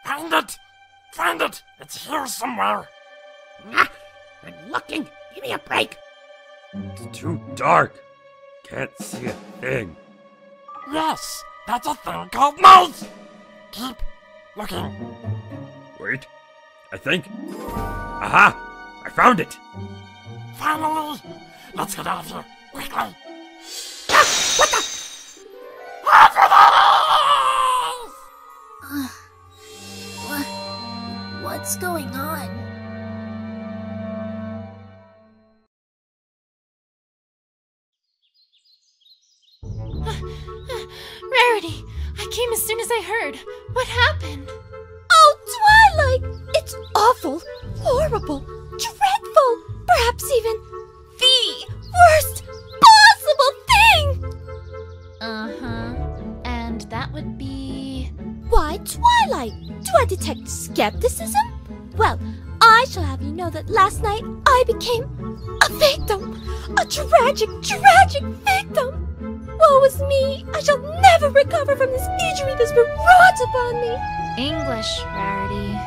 Find it! Find it! It's here somewhere! I'm looking! Give me a break! It's too dark. Can't see a thing. Yes! That's a thing called mouse! Keep looking. Wait. I think. Aha! I found it! Finally! Let's get out of here, quickly! What the? What's going on? Rarity! I came as soon as I heard. What happened? Oh, Twilight! It's awful, horrible, dreadful, perhaps even the worst possible thing! Uh-huh. And that would be... Why, Twilight? Do I detect skepticism? Well, I shall have you know that last night I became a victim! A tragic, tragic victim! Woe is me! I shall never recover from this injury that's been wrought upon me! English, Rarity.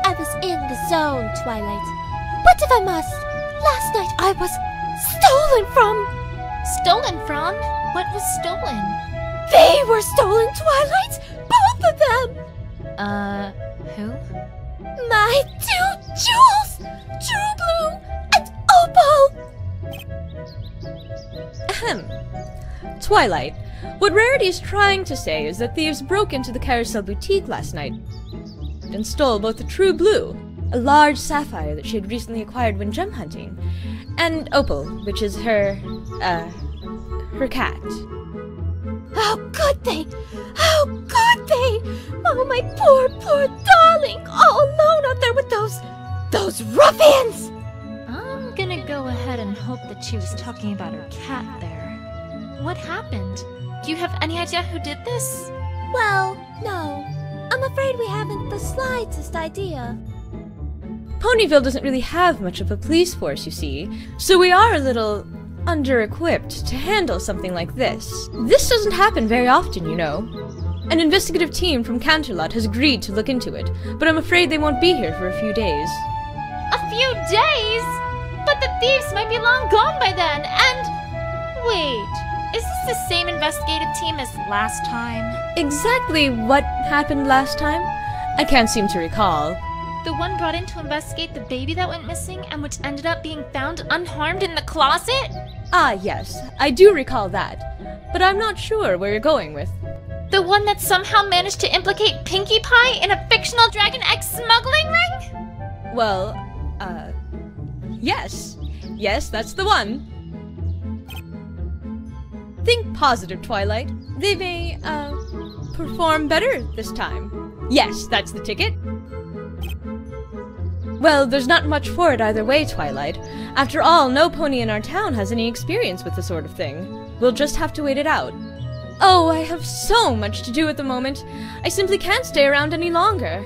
I was in the zone, Twilight. But if I must, last night I was stolen from! Stolen from? What was stolen? They were stolen, Twilight! Both of them! Who? My 2 jewels! True Blue and Opal! Ahem. Twilight, what Rarity is trying to say is that thieves broke into the Carousel Boutique last night and stole both the True Blue, a large sapphire that she had recently acquired when gem hunting, and Opal, which is her cat. How could they? How could they? Oh, my poor, poor darling, all alone out there with those ruffians! I'm gonna go ahead and hope that she was talking about her cat there. What happened? Do you have any idea who did this? Well, no. I'm afraid we haven't the slightest idea. Ponyville doesn't really have much of a police force, you see, so we are a little under-equipped to handle something like this. This doesn't happen very often, you know. An investigative team from Canterlot has agreed to look into it, but I'm afraid they won't be here for a few days. A few days? But the thieves might be long gone by then, and... Wait, is this the same investigative team as last time? Exactly what happened last time? I can't seem to recall. The one brought in to investigate the baby that went missing and which ended up being found unharmed in the closet? Ah, yes, I do recall that, but I'm not sure where you're going with. The one that somehow managed to implicate Pinkie Pie in a fictional Dragon Egg smuggling ring? Well, yes. Yes, that's the one. Think positive, Twilight. They may, perform better this time. Yes, that's the ticket. Well, there's not much for it either way, Twilight. After all, no pony in our town has any experience with the sort of thing. We'll just have to wait it out. Oh, I have so much to do at the moment. I simply can't stay around any longer.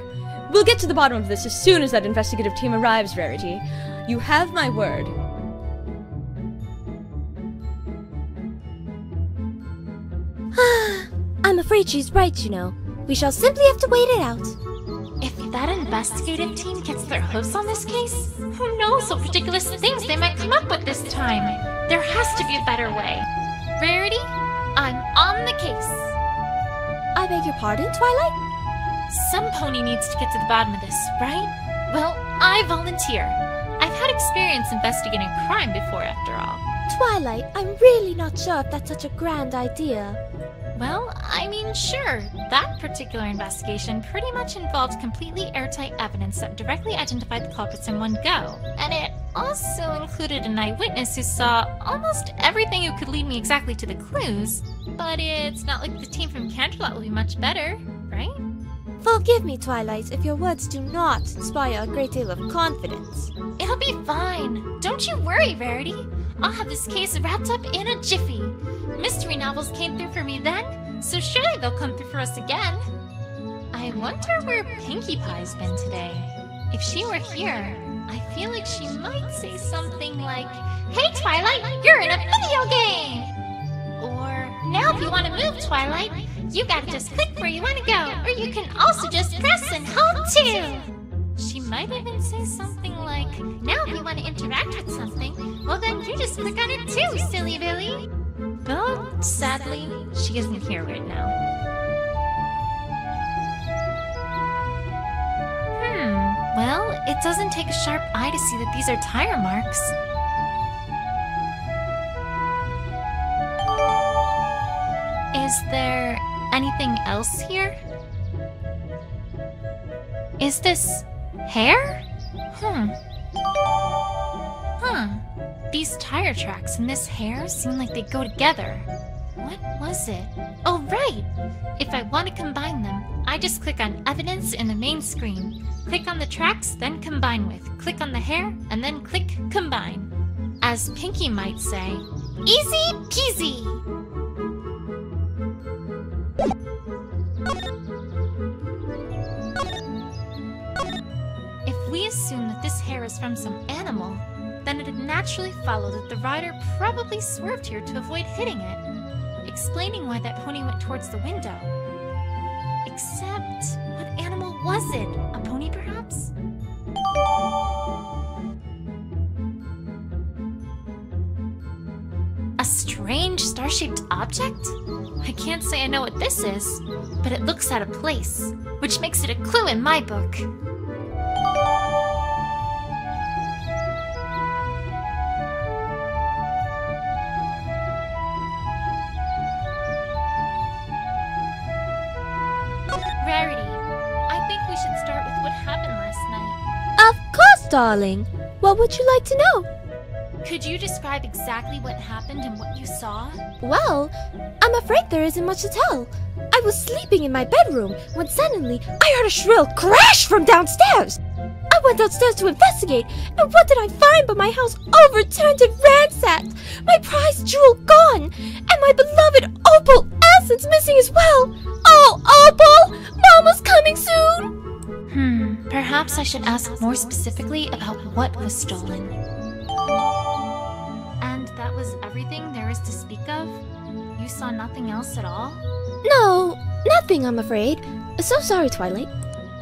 We'll get to the bottom of this as soon as that investigative team arrives, Rarity. You have my word. I'm afraid she's right, you know. We shall simply have to wait it out. If that investigative team gets their hooves on this case, who knows what ridiculous things they might come up with this time. There has to be a better way. Rarity, I'm on the case. I beg your pardon, Twilight? Some pony needs to get to the bottom of this, right? Well, I volunteer. I've had experience investigating crime before, after all. Twilight, I'm really not sure if that's such a grand idea. Well, I mean, sure. That particular investigation pretty much involved completely airtight evidence that directly identified the culprits in one go. And it also included an eyewitness who saw almost everything who could lead me exactly to the clues. But it's not like the team from Canterlot will be much better, right? Forgive me, Twilight, if your words do not inspire a great deal of confidence. It'll be fine. Don't you worry, Rarity. I'll have this case wrapped up in a jiffy. Mystery novels came through for me then, so surely they'll come through for us again. I wonder where Pinkie Pie's been today. If she were here, I feel like she might say something like, "Hey Twilight, you're in a video game!" Or, "Now if you want to move, Twilight, You gotta just click where you wanna go, or you can also just press and hold too. She might even say something like, now if you want to interact with something, well then you just click on it too, silly Billy. But sadly, she isn't here right now. Well, it doesn't take a sharp eye to see that these are tire marks. Is there anything else here? Is this hair? These tire tracks and this hair seem like they go together. What was it? Oh, right! If I want to combine them, I just click on Evidence in the main screen. Click on the tracks, then combine with. Click on the hair, and then click Combine. As Pinky might say, easy peasy! If we assume that this hair is from some animal, then it'd naturally follow that the rider probably swerved here to avoid hitting it, explaining why that pony went towards the window. Except, what animal was it? A pony, perhaps? A strange star-shaped object? I can't say I know what this is, but it looks out of place, which makes it a clue in my book. Rarity, I think we should start with what happened last night. Of course, darling. What would you like to know? Could you describe exactly what happened and what you saw? Well, I'm afraid there isn't much to tell. I was sleeping in my bedroom when suddenly I heard a shrill crash from downstairs. I went downstairs to investigate, and what did I find but my house overturned and ransacked, my prized jewel gone, and my beloved opal essence missing as well. Oh, Opal! Mama's coming soon! Perhaps I should ask more specifically about what was stolen. And that was everything there is to speak of? You saw nothing else at all? No, nothing, I'm afraid. So sorry, Twilight.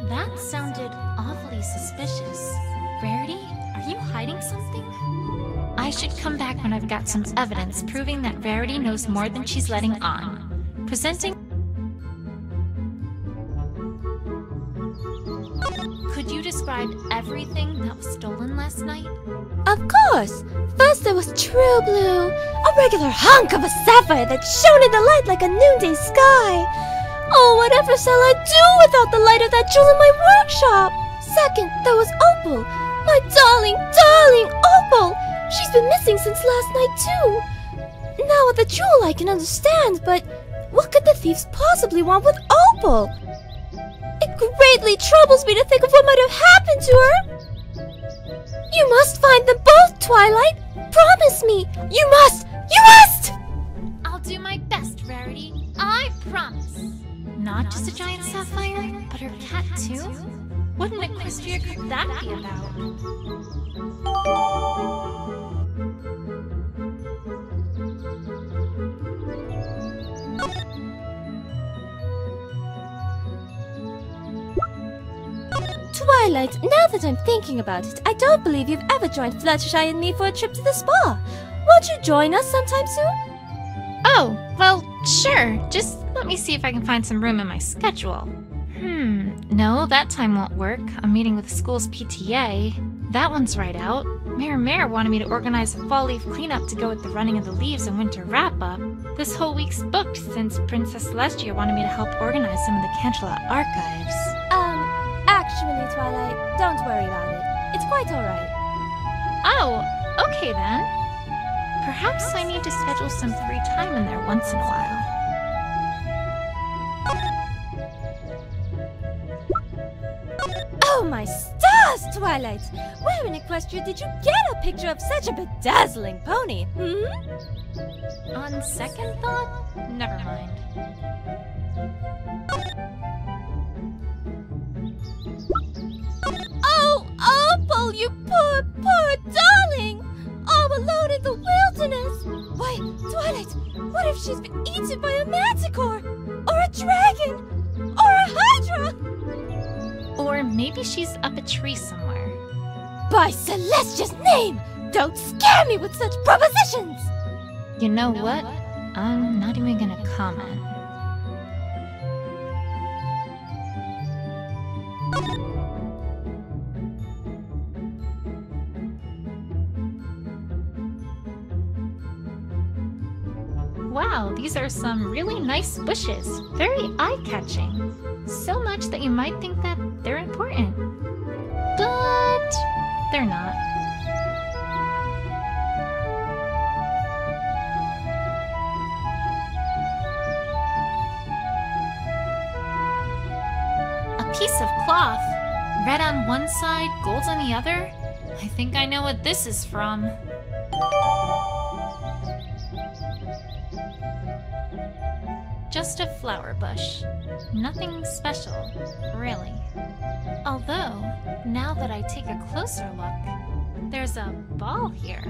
That sounded awfully suspicious. Rarity, are you hiding something? I should come back when I've got some evidence proving that Rarity knows more than she's letting on. Presenting... Could you describe everything that was stolen last night? Of course! First there was True Blue, a regular hunk of a sapphire that shone in the light like a noonday sky. Oh, whatever shall I do without the light of that jewel in my workshop? Second, there was Opal, my darling, darling Opal. She's been missing since last night too. Now with the jewel I can understand, but what could the thieves possibly want with Opal? It greatly troubles me to think of what might have happened to her. You must find them both, Twilight. Promise me. You must. You must! I'll do my best, Rarity. I promise. Not just a giant sapphire, but her cat too? What an Equestria could that be about? Twilight, now that I'm thinking about it, I don't believe you've ever joined Fluttershy and me for a trip to the spa. Won't you join us sometime soon? Oh, well, sure. Just let me see if I can find some room in my schedule. No, that time won't work. I'm meeting with the school's PTA. That one's right out. Mayor wanted me to organize a fall leaf cleanup to go with the running of the leaves and winter wrap-up. This whole week's booked since Princess Celestia wanted me to help organize some of the Canterlot archives. Actually, Twilight, don't worry about it. It's quite alright. Oh, okay then. Perhaps I need to schedule some free time in there once in a while. Oh my stars, Twilight! Where in Equestria did you get a picture of such a bedazzling pony, On second thought, never mind. Oh, Opal, you poor, poor darling! All alone in the wilderness! Why, Twilight, what if she's been eaten by a manticore? Or a dragon! Or a hydra! Or maybe she's up a tree somewhere. By Celestia's name! Don't scare me with such propositions! You know what? I'm not even gonna comment. Wow, these are some really nice bushes. Very eye-catching. So much that you might think that they're important. But they're not. A piece of cloth. Red on one side, gold on the other. I think I know what this is from. Just a flower bush. Nothing special, really. Although, now that I take a closer look, there's a ball here.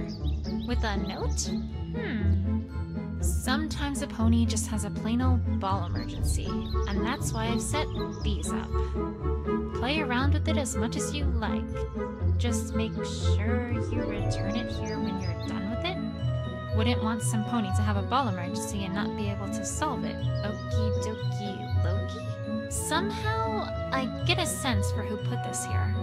With a note? Sometimes a pony just has a plain old ball emergency, and that's why I've set these up. Play around with it as much as you like. Just make sure you return it here when you're done with it. Wouldn't want some pony to have a ball emergency and not be able to solve it. Okie dokie Loki? Somehow, I get a sense for who put this here.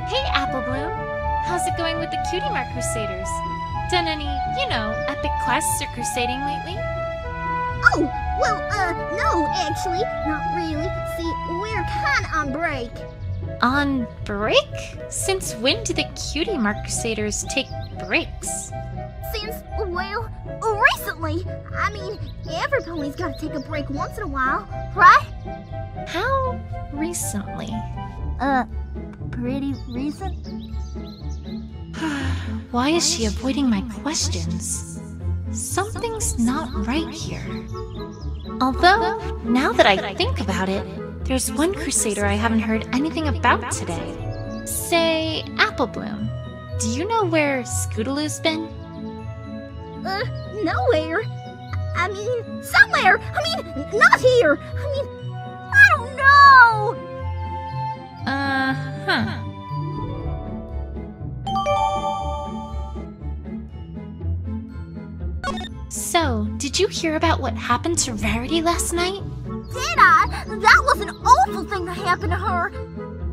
Hey, Apple Bloom! How's it going with the Cutie Mark Crusaders? Done any, epic quests or crusading lately? Oh, well, no, actually, not really. See, we're kinda on break. On break? Since when do the Cutie Mark Crusaders take breaks? Since, well, recently. I mean, every pony's gotta take a break once in a while, right? How recently? Pretty recent? Why is she avoiding my questions? Something's not right here. Although, now that I think about it, there's one Crusader I haven't heard anything about today. Say, Apple Bloom. Do you know where Scootaloo's been? Nowhere. I mean, somewhere. I mean, not here. I mean, I don't know. So, did you hear about what happened to Rarity last night? Did I? That was an awful thing that happened to her.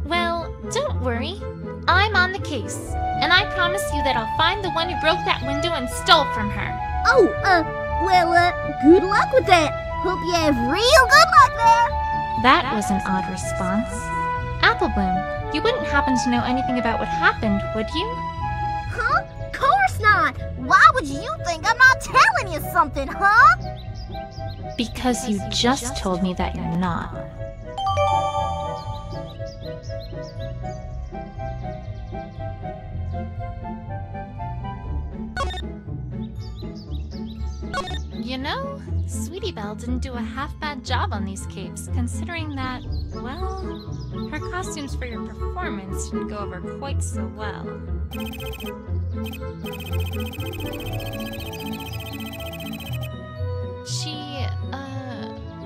Well, don't worry. I'm on the case, and I promise you that I'll find the one who broke that window and stole from her. Oh, good luck with that. Hope you have real good luck there. That was an odd response. Apple Bloom, you wouldn't happen to know anything about what happened, would you? Huh? Course not. Why would you think I'm not telling you something, huh? Because you just told me that you're not. You know, Sweetie Belle didn't do a half-bad job on these capes, considering that, well, her costumes for your performance didn't go over quite so well.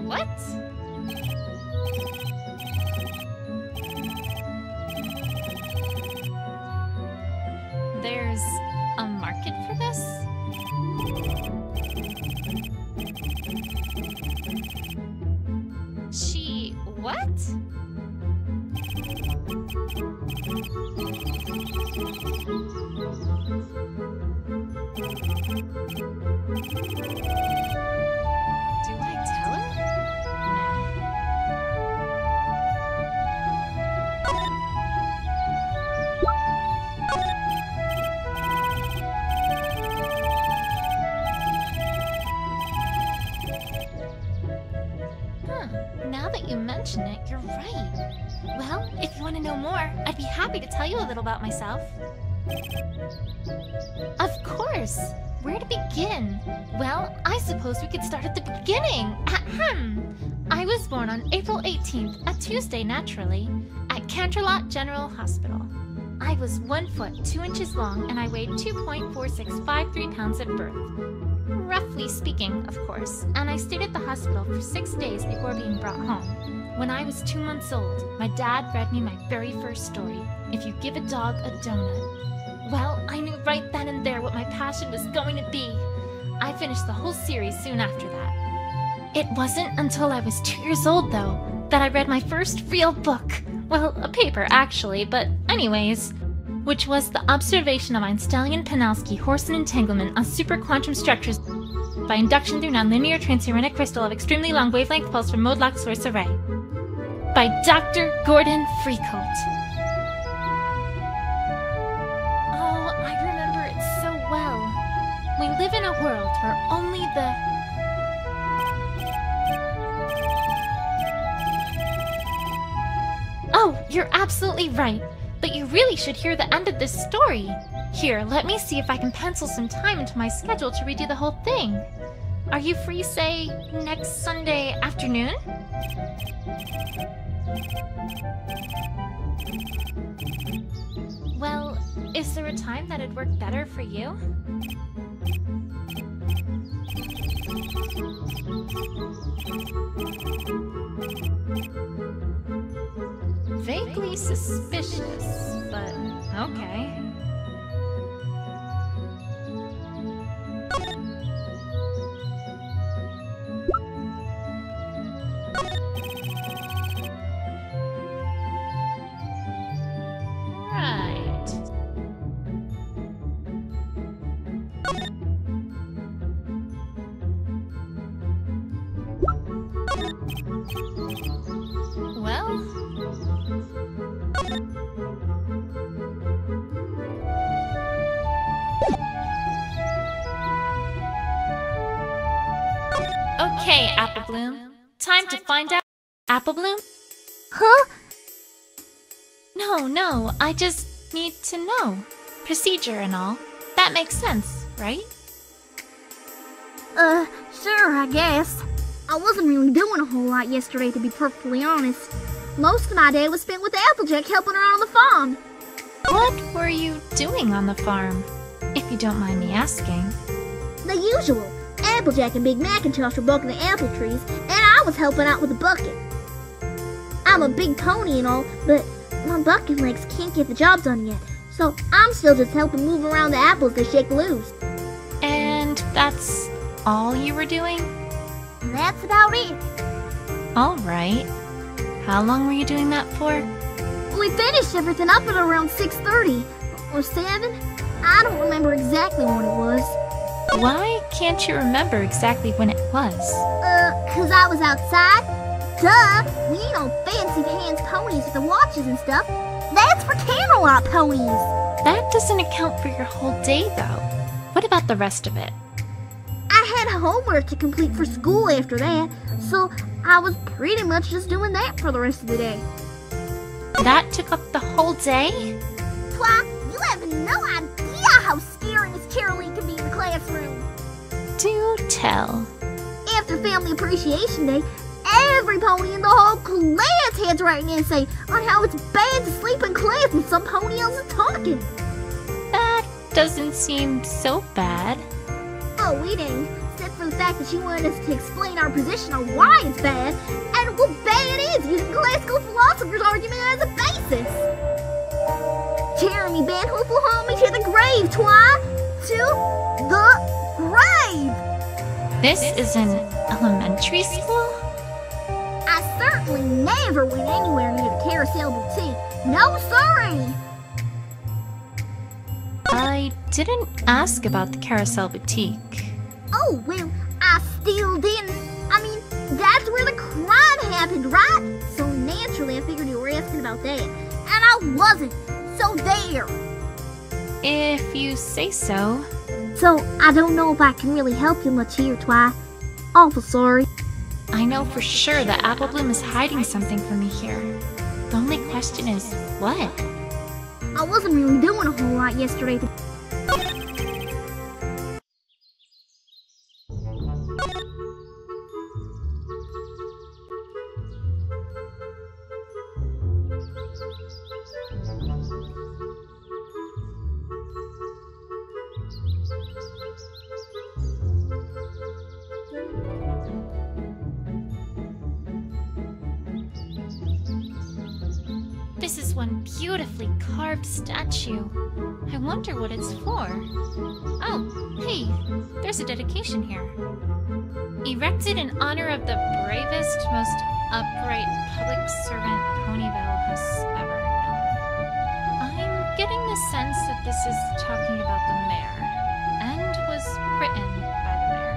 What? There's a market for this? What? Do I tell her? Now that you mention it, you're right. Well, if you want to know more, I'd be happy to tell you a little about myself. Of course! Where to begin? Well, I suppose we could start at the beginning. Ahem! I was born on April 18th, a Tuesday naturally, at Canterlot General Hospital. I was 1 foot 2 inches long and I weighed 2.4653 pounds at birth. Roughly speaking, of course, and I stayed at the hospital for 6 days before being brought home. When I was 2 months old, my dad read me my very first story, If You Give a Dog a Donut. Well, I knew right then and there what my passion was going to be. I finished the whole series soon after that. It wasn't until I was 2 years old, though, that I read my first real book. Well, a paper, actually, but anyways. Which was The Observation of Einstein and Penowsky-Horson Entanglement on Superquantum Structures by Induction Through Nonlinear Transuranic Crystal of Extremely Long Wavelength Pulse from Mode-Locked Source Array. By Dr. Gordon Freecult. We live in a world where only the... Oh, you're absolutely right. But you really should hear the end of this story. Here, let me see if I can pencil some time into my schedule to redo the whole thing. Are you free, say, next Sunday afternoon? Well, is there a time that'd work better for you? Vaguely suspicious, but okay. Okay, Apple Bloom. Time to find out. Apple Bloom? Huh? No, I just need to know. Procedure and all. That makes sense, right? Sure, I guess. I wasn't really doing a whole lot yesterday, to be perfectly honest. Most of my day was spent with Applejack helping her out on the farm. What were you doing on the farm, if you don't mind me asking? The usual. Applejack and Big Macintosh were bucking the apple trees, and I was helping out with the bucket. I'm a big pony and all, but my bucket legs can't get the job done yet, so I'm still just helping move around the apples they shake loose. And that's all you were doing? That's about it. Alright. How long were you doing that for? We finished everything up at around 6:30 or 7. I don't remember exactly when it was. Why can't you remember exactly when it was? 'Cause I was outside. Duh! We ain't no fancy pants ponies with the watches and stuff. That's for Canterlot ponies. That doesn't account for your whole day, though. What about the rest of it? I had homework to complete for school after that, so I was pretty much just doing that for the rest of the day. That took up the whole day? Twa, you have no idea how scary Miss Caroline can be in the classroom. Do tell. After Family Appreciation Day, every pony in the whole class had to write an essay on how it's bad to sleep in class when some pony else is talking. That doesn't seem so bad. Oh, it ain't, except for the fact that she wanted us to explain our position on why it's bad and what bad it is, using classical philosophers' argument as a basis. Jeremy Van Hoof will haul me to the grave, Twa! To the grave! This is an elementary school? I certainly never went anywhere near the Carousel Boutique. No, sirree! I didn't ask about the Carousel Boutique. Oh, well, I still didn't. I mean, that's where the crime happened, right? So naturally, I figured you were asking about that. And I wasn't. So there. If you say so. So, I don't know if I can really help you much here, Twi. Awful sorry. I know for sure that Apple Bloom is hiding something from me here. The only question is, what? I wasn't really doing a whole lot yesterday. This is one beautifully carved statue. I wonder what it's for. Oh, hey, there's a dedication here. Erected in honor of the bravest, most upright public servant Ponyville has ever known. I'm getting the sense that this is talking about the mayor, and was written by the mayor.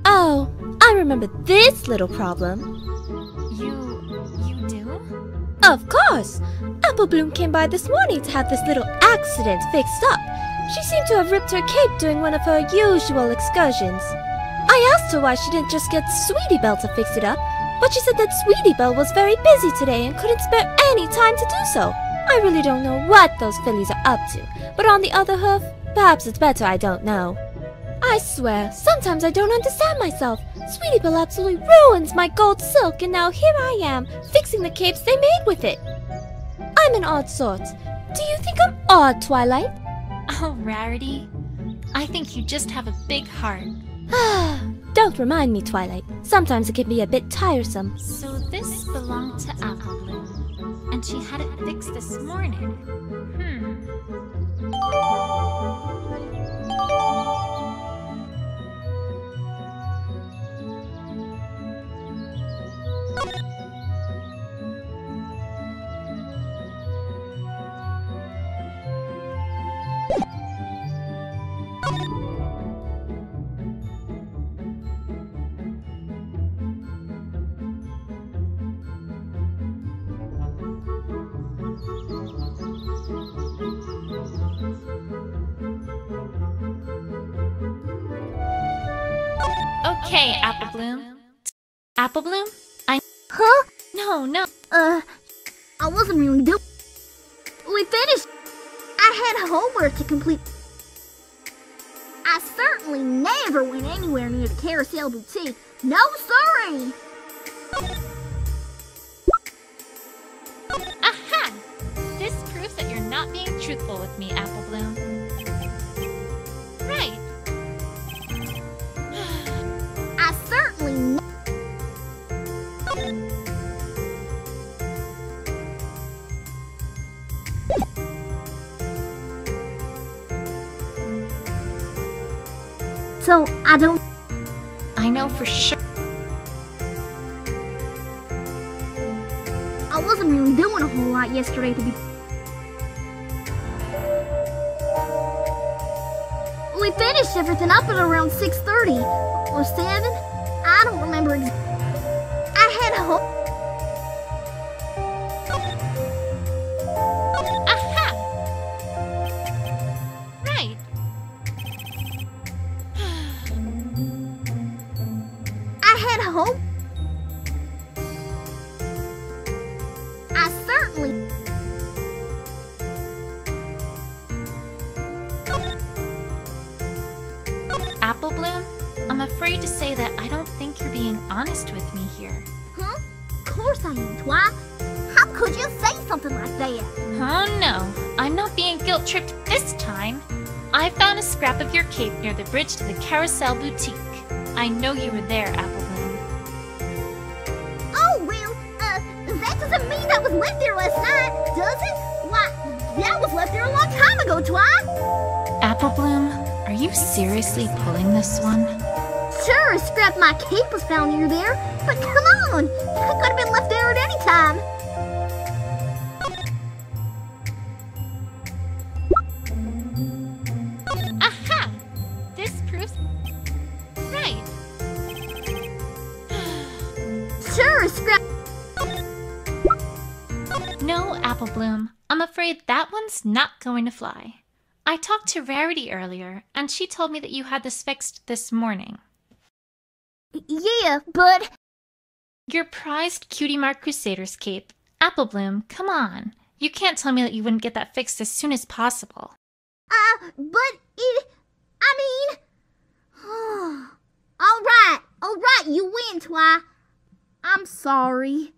Oh, I remember this little problem. You do? Of course! Apple Bloom came by this morning to have this little accident fixed up. She seemed to have ripped her cape during one of her usual excursions. I asked her why she didn't just get Sweetie Belle to fix it up, but she said that Sweetie Belle was very busy today and couldn't spare any time to do so. I really don't know what those fillies are up to, but on the other hoof, perhaps it's better I don't know. I swear, sometimes I don't understand myself. Sweetie Belle absolutely ruins my gold silk, and now here I am, fixing the capes they made with it. I'm an odd sort. Do you think I'm odd, Twilight? Oh, Rarity. I think you just have a big heart. Don't remind me, Twilight. Sometimes it can be a bit tiresome. So this belonged to Apple Bloom, and she had it fixed this morning. Okay, Apple Bloom. Apple Bloom? Huh? No. I wasn't really doing. We finished. I had homework to complete. I certainly never went anywhere near the Carousel Boutique. No, sorry. Aha! This proves that you're not being truthful with me, Apple Bloom. Right. I certainly. So, I don't. I know for sure. I wasn't really doing a whole lot yesterday to be. We finished everything up at around 6:30 or 7. I don't remember. I had a whole. Aha! Right. I had a hope. I certainly. Apple Bloom, I'm afraid to say that I don't think you're being honest with me here. Huh? Of course I am, Twi. How could you say something like that? Oh no, I'm not being guilt-tripped this time. I found a scrap of your cape near the bridge to the Carousel Boutique. I know you were there, Applebloom. Oh, well, that doesn't mean that was left there last night, does it? Why, that was left there a long time ago, Twi. Applebloom, are you seriously pulling this one? Sure, a scrap of my cape was found near there, but come on, it could have been left there at any time. Aha! This proves right. Sure, a scrap. No, Applebloom. I'm afraid that one's not going to fly. I talked to Rarity earlier, and she told me that you had this fixed this morning. Yeah, but... Your prized Cutie Mark Crusaders cape. Applebloom, come on. You can't tell me that you wouldn't get that fixed as soon as possible. But it... I mean... Alright, you win, Twi. I'm sorry.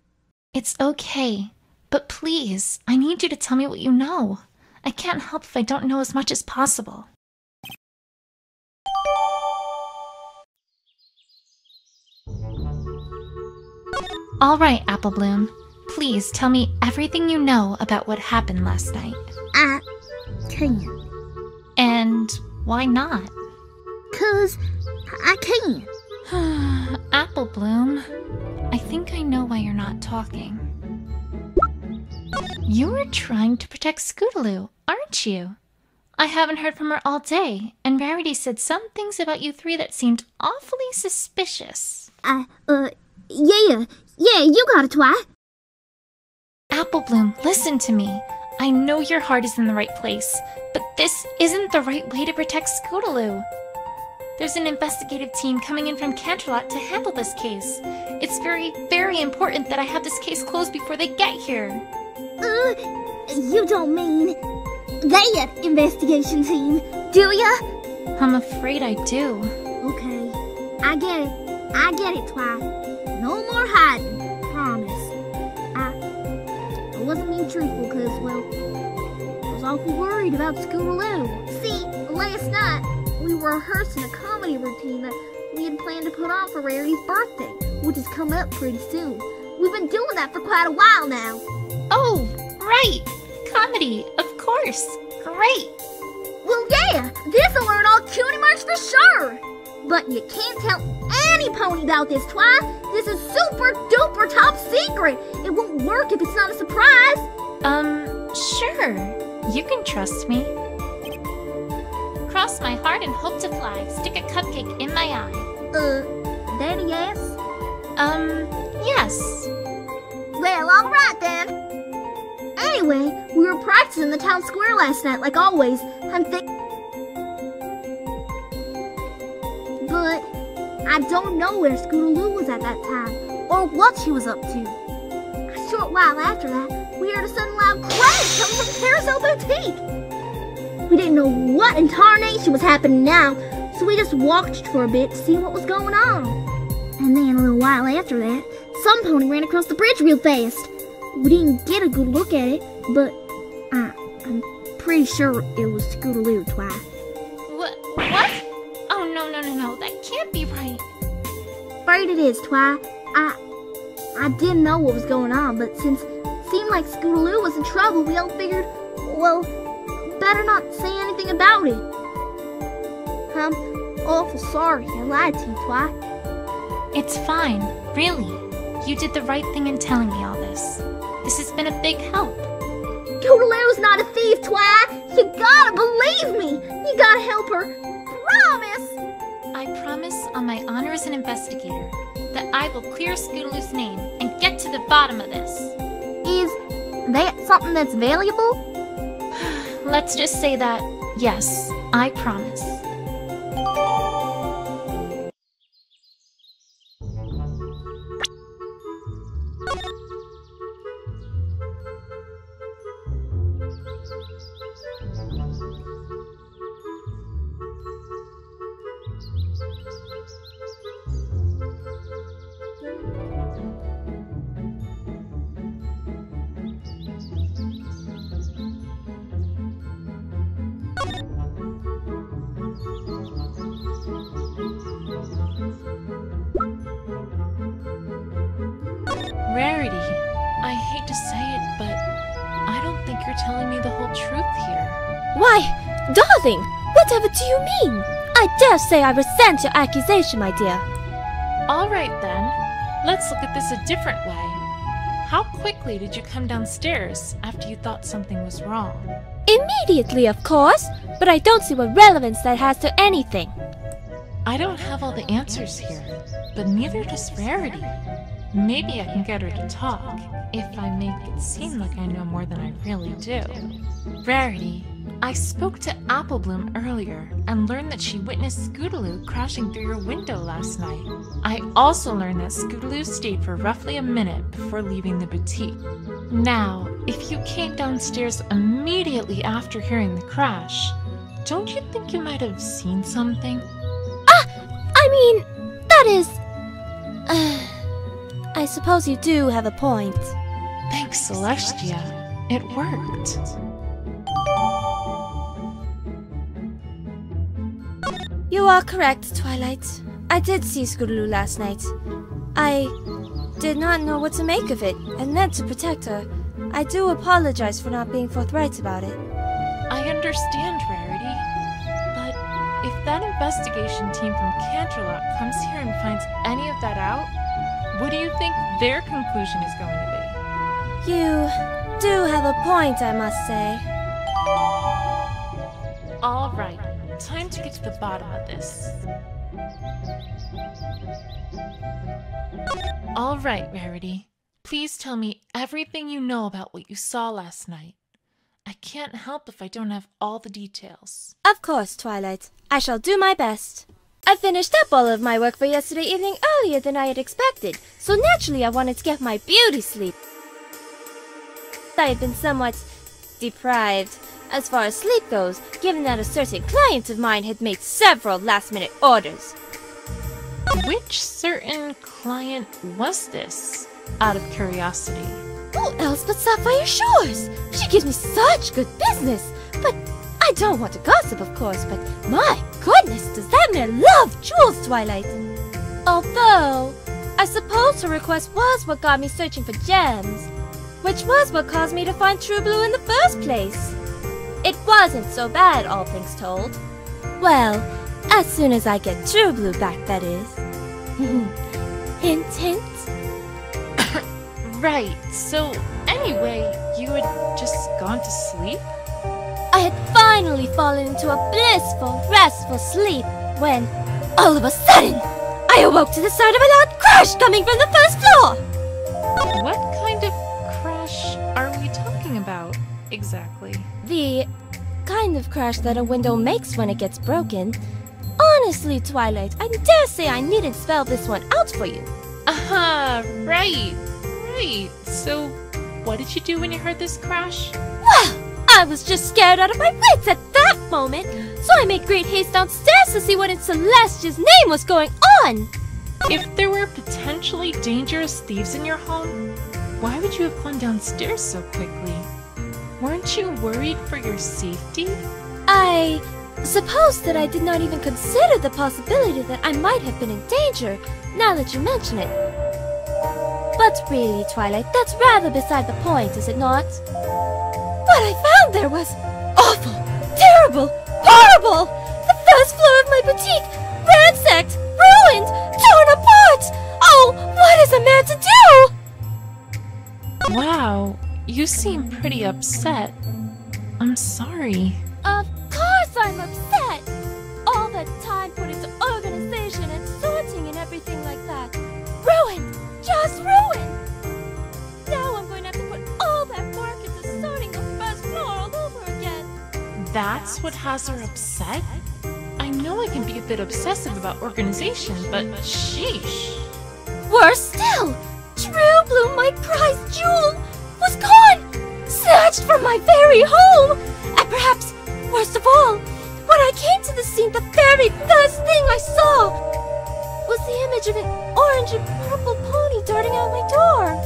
It's okay. But please, I need you to tell me what you know. I can't help if I don't know as much as possible. All right, Applebloom. Please tell me everything you know about what happened last night. I can't. And why not? 'Cause I can't. Applebloom, I think I know why you're not talking. You were trying to protect Scootaloo, aren't you? I haven't heard from her all day, and Rarity said some things about you three that seemed awfully suspicious. Yeah, you got it, Twi. Applebloom, listen to me. I know your heart is in the right place, but this isn't the right way to protect Scootaloo. There's an investigative team coming in from Canterlot to handle this case. It's very, very important that I have this case closed before they get here. You don't mean that investigation team, do ya? I'm afraid I do. Okay, I get it, Twi. No more hiding, promise. I wasn't being truthful because, well, I was awful worried about Scootaloo. See, last night, we were rehearsing a comedy routine that we had planned to put on for Rarity's birthday, which is coming up pretty soon. We've been doing that for quite a while now. Oh, right! Comedy, of course! Great! Well, yeah, this'll earn all cutie marks for sure! But you can't tell any pony about this, Twi. This is super duper top secret. It won't work if it's not a surprise. Sure. You can trust me. Cross my heart and hope to fly. Stick a cupcake in my eye. Daddy, yes? Yes. Well, alright then. Anyway, we were practicing in the town square last night, like always, and but I don't know where Scootaloo was at that time, or what she was up to. A short while after that, we heard a sudden loud crash coming from Carousel Boutique. We didn't know what in tarnation was happening now, so we just watched for a bit to see what was going on. And then a little while after that, some pony ran across the bridge real fast. We didn't get a good look at it, but I'm pretty sure it was Scootaloo, Twi. What? Oh, no, that can't be right. Afraid it is, Twi. I didn't know what was going on, but since it seemed like Scootaloo was in trouble, we all figured, well, better not say anything about it. I'm awful sorry I lied to you, Twi. It's fine, really. You did the right thing in telling me all this. This has been a big help. Scootaloo's not a thief, Twi. You gotta believe me. You gotta help her. Promise. I promise on my honor as an investigator that I will clear Scootaloo's name and get to the bottom of this. Is that something that's valuable? Let's just say that, yes, I promise. Rarity, I hate to say it, but I don't think you're telling me the whole truth here. Why, darling, whatever do you mean? I dare say I resent your accusation, my dear. Alright then, let's look at this a different way. How quickly did you come downstairs after you thought something was wrong? Immediately, of course, but I don't see what relevance that has to anything. I don't have all the answers here, but neither does Rarity. Maybe I can get her to talk, if I make it seem like I know more than I really do. Rarity, I spoke to Applebloom earlier and learned that she witnessed Scootaloo crashing through your window last night. I also learned that Scootaloo stayed for roughly a minute before leaving the boutique. Now, if you came downstairs immediately after hearing the crash, don't you think you might have seen something? I mean, that is... I suppose you do have a point. Thanks, Celestia. It worked. You are correct, Twilight. I did see Scootaloo last night. I did not know what to make of it, and meant to protect her. I do apologize for not being forthright about it. I understand, Rarity. But if that investigation team from Canterlot comes here and finds any of that out, what do you think their conclusion is going to be? You do have a point, I must say. Alright, time to get to the bottom of this. Alright, Rarity. Please tell me everything you know about what you saw last night. I can't help if I don't have all the details. Of course, Twilight. I shall do my best. I finished up all of my work for yesterday evening earlier than I had expected, so naturally I wanted to get my beauty sleep. I had been somewhat deprived as far as sleep goes, given that a certain client of mine had made several last-minute orders. Which certain client was this, out of curiosity? Who else but Sapphire Shores? She gives me such good business, but I don't want to gossip, of course, but my goodness, does that man love jewels, Twilight? Although, I suppose her request was what got me searching for gems, which was what caused me to find True Blue in the first place. It wasn't so bad, all things told. Well, as soon as I get True Blue back, that is. Hint, hint. Right, so anyway, you had just gone to sleep? I had finally fallen into a blissful, restful sleep when, all of a sudden, I awoke to the sound of a loud crash coming from the first floor! What kind of crash are we talking about, exactly? The kind of crash that a window makes when it gets broken. Honestly, Twilight, I dare say I needn't spell this one out for you. Aha, right. So, what did you do when you heard this crash? Well, I was just scared out of my wits at that moment, so I made great haste downstairs to see what in Celestia's name was going on. If there were potentially dangerous thieves in your home, why would you have gone downstairs so quickly? Weren't you worried for your safety? I suppose that I did not even consider the possibility that I might have been in danger, now that you mention it. But really, Twilight, that's rather beside the point, is it not? What I found there was awful, terrible, horrible! The first floor of my boutique, ransacked, ruined, torn apart! Oh, what is a man to do? Wow, you seem pretty upset. I'm sorry. Of course I'm upset! All that time put into organization and sorting and everything like that. Ruined! Just ruined! Now I'm going to have to put all that work into sorting the first floor all over again. That's what has her upset? I know I can be a bit obsessive about organization, but sheesh. Worse still! True Blue, my prized jewel, was gone! Snatched from my very home! And perhaps, worst of all, when I came to the scene, the very first thing I saw was the image of an orange and purple pony darting out my door.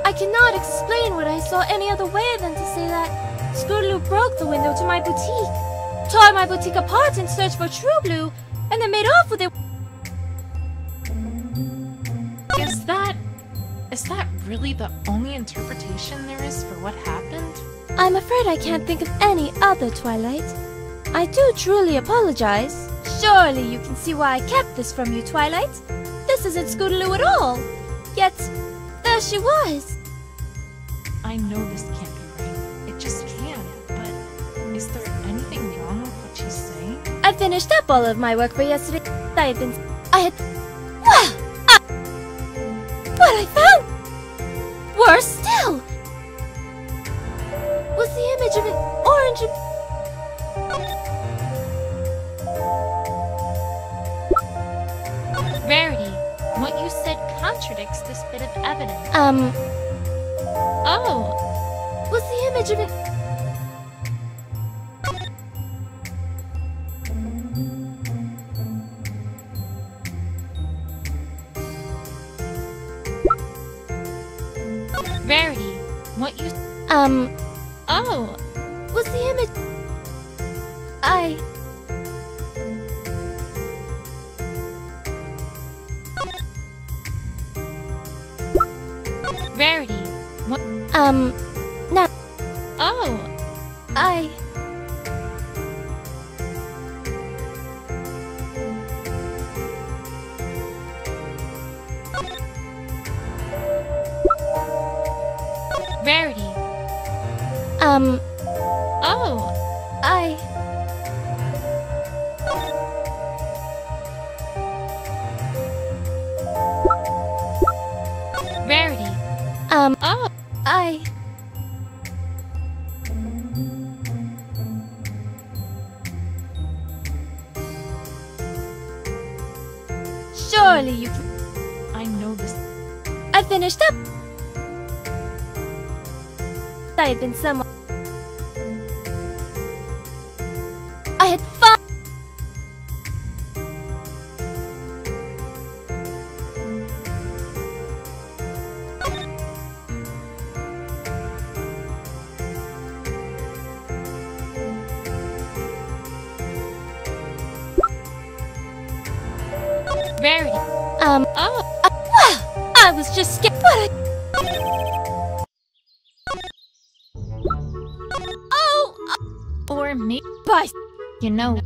I cannot explain what I saw any other way than to say that Scootaloo broke the window to my boutique, tore my boutique apart in search for True Blue, and then made off with it. Is Is that really the only interpretation there is for what happened? I'm afraid I can't think of any other, Twilight. I do truly apologize. Surely you can see why I kept this from you, Twilight. This isn't Scootaloo at all. Yet, there she was. I know this can't be right. It just can't. But is there anything wrong with what she's saying? I finished up all of my work for yesterday. What I found, worse still, was the image of an orange. Rarity, what you said contradicts this bit of evidence. Oh, Was the image of an. Rarity, what you. Oh, Was the image. Rarity, what. No. Oh, Rarity, oh, Rarity, oh, Surely you can. I know this. I finished up. I had been somewhat. I had fun. Rarity, oh, I was just scared. What or maybe, Bye. you know.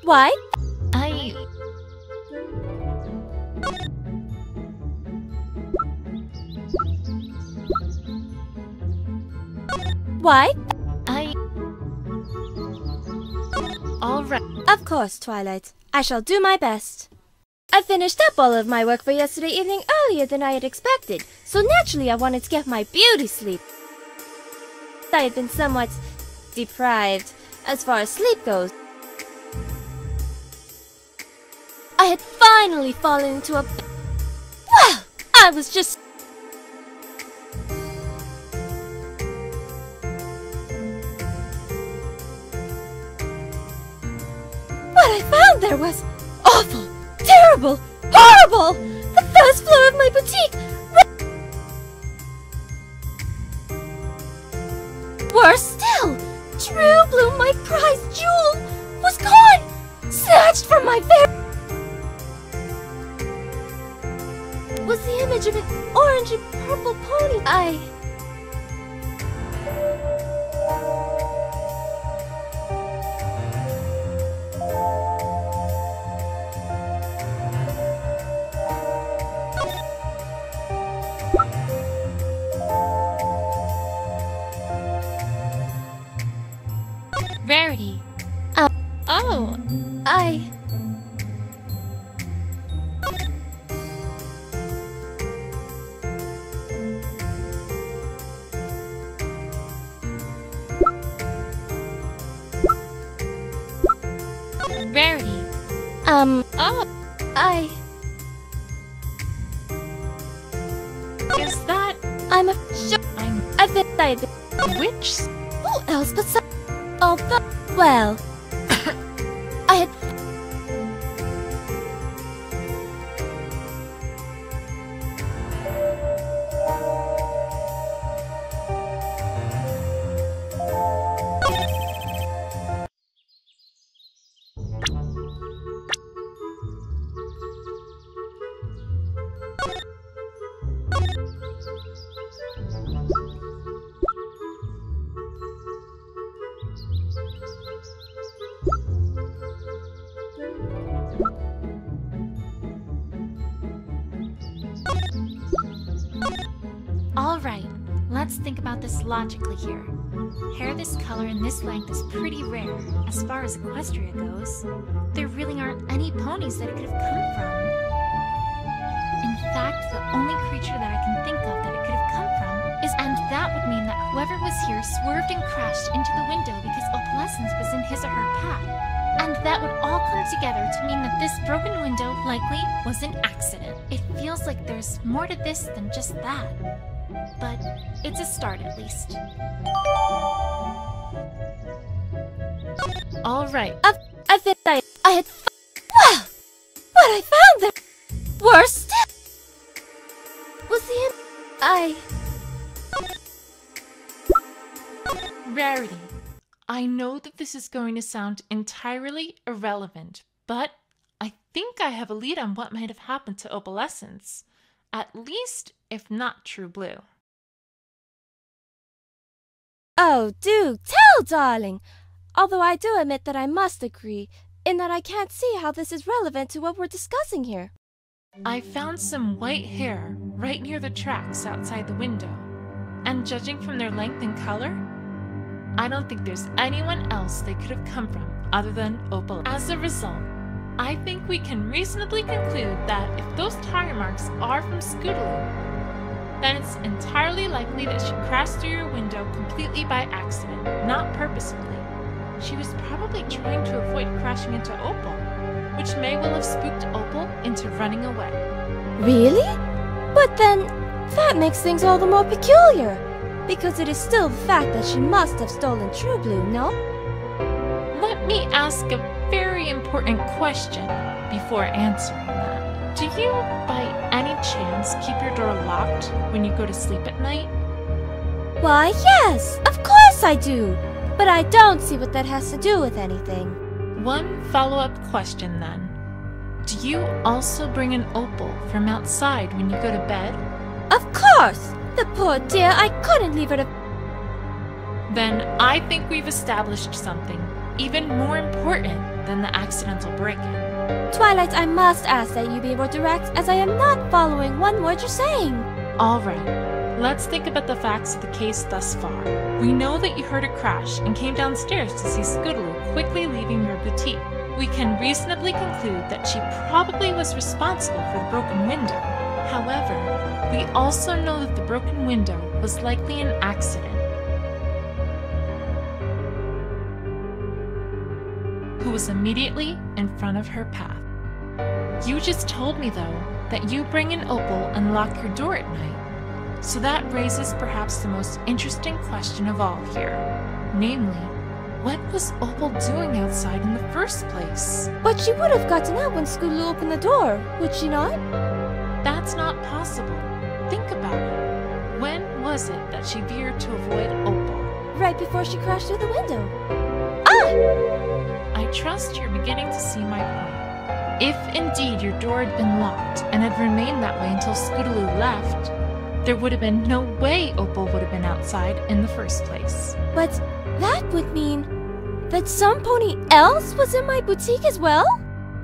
Why? Why? All right. Of course, Twilight. I shall do my best. I finished up all of my work for yesterday evening earlier than I had expected, so naturally I wanted to get my beauty sleep. I had been somewhat deprived as far as sleep goes. I had finally fallen into a... Well, I was just... What I found there was awful, terrible, horrible! The first floor of my boutique! Worse still, True Bloom, my prized jewel, was gone! Snatched from my very... Was the image of an orange and purple pony. Rarity. Oh. Rarity. Oh. Is that... I'm a... Sure. I've been... Which... Who else but some... Oh, but... Well... I had... Alright, let's think about this logically here. Hair this color and this length is pretty rare, as far as Equestria goes. There really aren't any ponies that it could have come from. In fact, the only creature that I can think of that it could have come from is, and that would mean that whoever was here swerved and crashed into the window because opalescence was in his or her path. And that would all come together to mean that this broken window likely was an accident. It feels like there's more to this than just that. But it's a start at least. Alright. I think I had well, what I found there. Worse still. Was the Rarity. I know that this is going to sound entirely irrelevant, but I think I have a lead on what might have happened to opalescence. At least, if not True Blue. Oh, do tell, darling! Although I do admit that I must agree, in that I can't see how this is relevant to what we're discussing here. I found some white hair right near the tracks outside the window, and judging from their length and color, I don't think there's anyone else they could have come from other than Opal. As a result, I think we can reasonably conclude that if those tire marks are from Scootaloo, then it's entirely likely that she crashed through your window completely by accident, not purposefully. She was probably trying to avoid crashing into Opal, which may well have spooked Opal into running away. Really? But then, that makes things all the more peculiar, because it is still the fact that she must have stolen True Blue, no? Let me ask a very important question before answering that. Do you, by any chance, keep your door locked when you go to sleep at night? Why, yes, of course I do. But I don't see what that has to do with anything. One follow-up question then. Do you also bring an Opal from outside when you go to bed? Of course! The poor dear, I couldn't leave her to... Then I think we've established something even more important than the accidental break-in. Twilight, I must ask that you be more direct, as I am not following one word you're saying. Alright, let's think about the facts of the case thus far. We know that you heard a crash and came downstairs to see Scootaloo quickly leaving your boutique. We can reasonably conclude that she probably was responsible for the broken window. However, we also know that the broken window was likely an accident. Who was immediately in front of her path. You just told me, though, that you bring an Opal and lock your door at night. So that raises perhaps the most interesting question of all here. Namely, what was Opal doing outside in the first place? But she would have gotten out when Scootaloo opened the door, would she not? That's not possible. Think about it. When was it that she veered to avoid Opal? Right before she crashed through the window. Ah! I trust you're beginning to see my point. If indeed your door had been locked and had remained that way until Scootaloo left, there would have been no way Opal would have been outside in the first place. But that would mean that some pony else was in my boutique as well?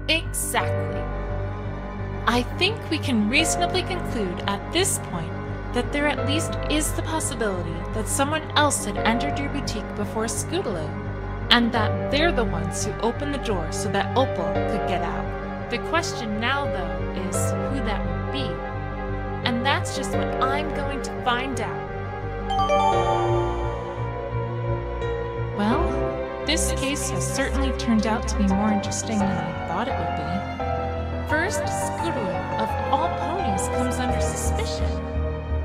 Exactly. I think we can reasonably conclude at this point that there at least is the possibility that someone else had entered your boutique before Scootaloo, and that they're the ones who opened the door so that Opal could get out. The question now, though, is who that would be. And that's just what I'm going to find out. Well, this case has certainly turned out to be more interesting than I thought it would be. First, Scootaloo, of all ponies, comes under suspicion.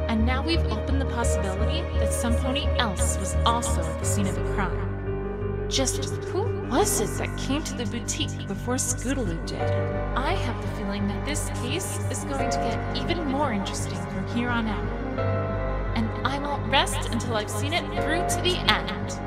And now we've opened the possibility that some pony else was also at the scene of the crime. Just who was it that came to the boutique before Scootaloo did? I have the feeling that this case is going to get even more interesting from here on out. And I won't rest until I've seen it through to the end.